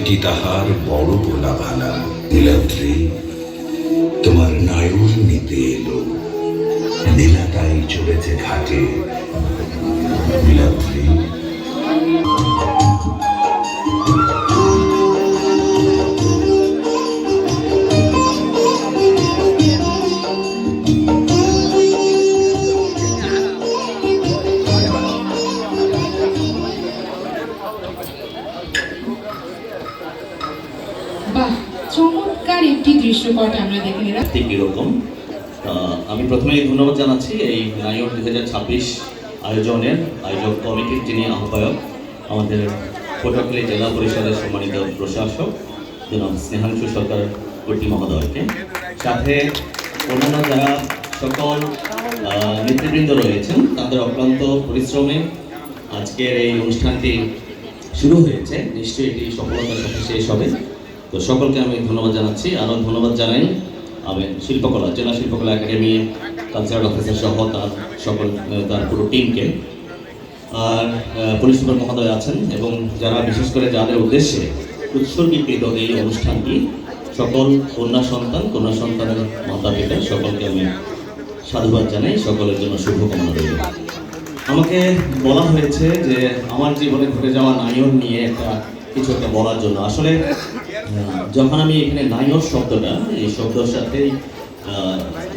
এটি তাহার বড় গোলাভালা। নীলাদ্রি তোমার নায়র নিতে এলো, নীলাটাই চলেছে ঘাটে। নীলাদ্রি বাহ, চমৎকার একটি দৃশ্যপট আমরা দেখে নিলাম। ঠিক এরকম আমি প্রথমেই ধন্যবাদ জানাচ্ছি এই নায়র 2026 আয়োজনের আয়োজক কমিটির যিনি আহ্বায়ক, আমাদের পটুয়াখালী জেলা পরিষদের সম্মানিত প্রশাসক জনাব স্নেহাংশু সরকার কর্তৃ মহোদয়কে, সাথে অন্যান্য যারা সকল নেতৃবৃন্দ রয়েছেন তাদের অক্লান্ত পরিশ্রমে আজকের এই অনুষ্ঠানটি শুরু হয়েছে। নিশ্চয়ই এটি সফলতার সাথে শেষ হবে। তো সকলকে আমি ধন্যবাদ জানাচ্ছি। আরও ধন্যবাদ জানাই আমি শিল্পকলা জেলা শিল্পকলা একাডেমি কালচারাল অফিসার সহ তার পুরো টিমকে, আর পুলিশ সুপার মহোদয় আছেন এবং যারা বিশেষ করে যাদের উদ্দেশ্যে উৎসর্গীকৃত এই অনুষ্ঠানটি, সকল কন্যা সন্তানের মাতা পিতা সকলকে আমি সাধুবাদ জানাই। সকলের জন্য শুভকামনা রইল। আমাকে বলা হয়েছে যে আমার জীবনে ঘটে যাওয়া নায়র নিয়ে কিছু একটা বলার জন্য। আসলে যখন আমি এখানে নায়র শব্দটা, এই শব্দের সাথেই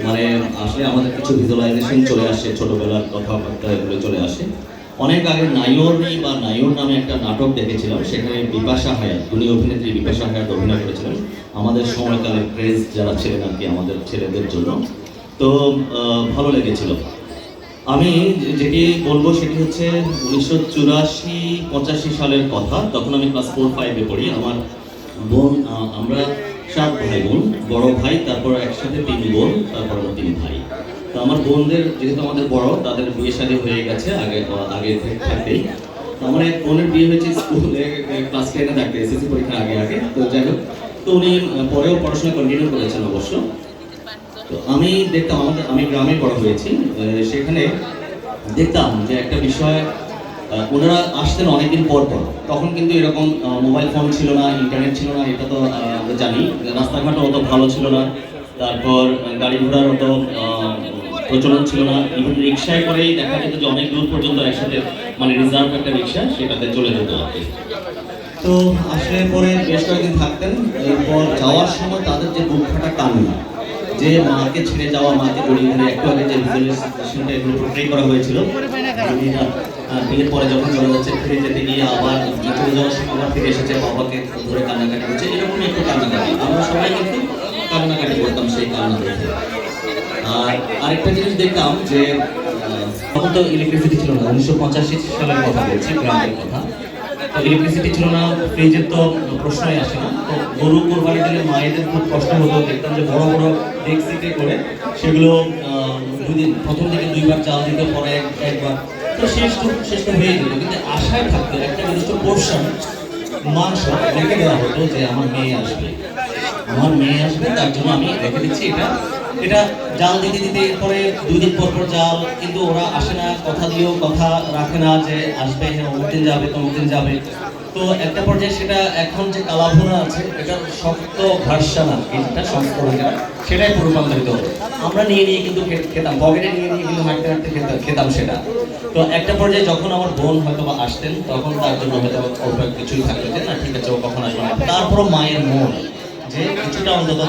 মানে আসলে আমাদের কিছু ভিজুয়ালাইজেশন চলে আসে, ছোটবেলার কথাবার্তা এগুলো চলে আসে। অনেক আগে নায়রী বা নায়র নামে একটা নাটক দেখেছিলাম, সেখানে বিপাশা হায়াত, উনি অভিনেত্রী বিপাশা হায়াত অভিনয় করেছিলেন আমাদের সময়কালের ক্রেজ যারা ছিলেন আর কি, আমাদের ছেলেদের জন্য। তো ভালো লেগেছিল। আমি যেটি বলবো সেটি হচ্ছে 1984-85 সালের কথা। তখন আমি ক্লাস 4-5-এ পড়ি। আমার বোন, আমরা 7 ভাই বোন, বড় ভাই, তারপর একসাথে 3 বোন, তারপর 3 ভাই। তো আমার বোনদের যেহেতু আমাদের বড়, তাদের বিয়ে শাদী হয়ে গেছে আগে থাকতেই। তো আমার এক বোনের বিয়ে হয়েছে স্কুলে ক্লাস 10-এ থাকতে, এসএসসি পরীক্ষার আগে। তো যাই হোক, তো উনি পরেও পড়াশোনা কন্টিনিউ করেছেন অবশ্য। তো আমি দেখতাম, আমি গ্রামে বড় হয়েছি, সেখানে দেখতাম যে একটা বিষয়, ওনারা আসতেন অনেকদিন পর। তখন কিন্তু এরকম মোবাইল ফোন ছিল না, ইন্টারনেট ছিল না, এটা তো আমরা জানি। রাস্তাঘাটও অত ভালো ছিল না, তারপর গাড়ি ঘোড়ার অত প্রচলন ছিল না। ইভেন রিক্সায় করেই দেখা যেত যে অনেক দূর পর্যন্ত একসাথে, মানে রিজার্ভ একটা রিক্সা, সেটাতে চলে যেত আর কি। তো আসলে পরে বেশ কয়েকদিন থাকতেন। এরপর যাওয়ার সময় তাদের যে দুঃখটা কান্না, যে মাকে ছেড়ে যাওয়া, মাকে জড়িয়ে ধরে, একটু আগে যে ভিজুয়ালাইজেশনটা এগুলো পোর্ট্রে করা হয়েছিল, বিয়ের পরে যখন চলে যাচ্ছে, ফিরে যেতে গিয়ে আবার চলে যাওয়ার সময় আবার ফিরে এসেছে, বাবাকে ধরে কান্নাকাটি করছে, এরকমই একটু কান্নাকাটি। আমরা সবাই কিন্তু কান্নাকাটি করতাম সেই কান্না দেখে। আর আরেকটা জিনিস দেখতাম যে তখন তো ইলেকট্রিসিটি ছিল না, 1985 সালের কথা বলছি, গ্রামের কথা। তো ইলেকট্রিসিটি ছিল না, ফ্রিজের তো প্রশ্নই আসে না। তো গরু কোরবানি দিলে মায়েদের খুব কষ্ট হতো। দেখতাম যে বড় বড় ডেক্সিতে করে সেগুলো প্রথম দিকে 2বার চাল দিতে, পরে একবার, তো শেষ তো হয়ে যেত। কিন্তু আশায় থাকতো একটা নির্দিষ্ট পোর্শন মাংস রেখে দেওয়া হতো যে আমার মেয়ে আসবে, তার জন্য আমি রেখে দিচ্ছি এটা জাল দিতে পরে 2 দিন পর জাল, কিন্তু ওরা আসে না, কথা দিয়েও কথা রাখে না যে আসবে, হ্যাঁ অমুক দিন যাবে, তমুক দিন যাবে। তো একটা পর্যায়ে সেটা এখন যে কালাভুনা আছে, এটা শক্ত ঘাসা না, এটা সংস্করণ সেটাই রূপান্তরিত হতো। আমরা নিয়ে কিন্তু খেতাম, পকেটে নিয়ে কিন্তু হাঁটতে খেতাম সেটা। তো একটা পর্যায়ে যখন আমার বোন হয়তো বা আসতেন, তখন তার জন্য হয়তো অল্প কিছুই থাকতো যে না ঠিক আছে ও কখন আসবে না। তারপরও মায়ের মন যে কিছুটা অন্তত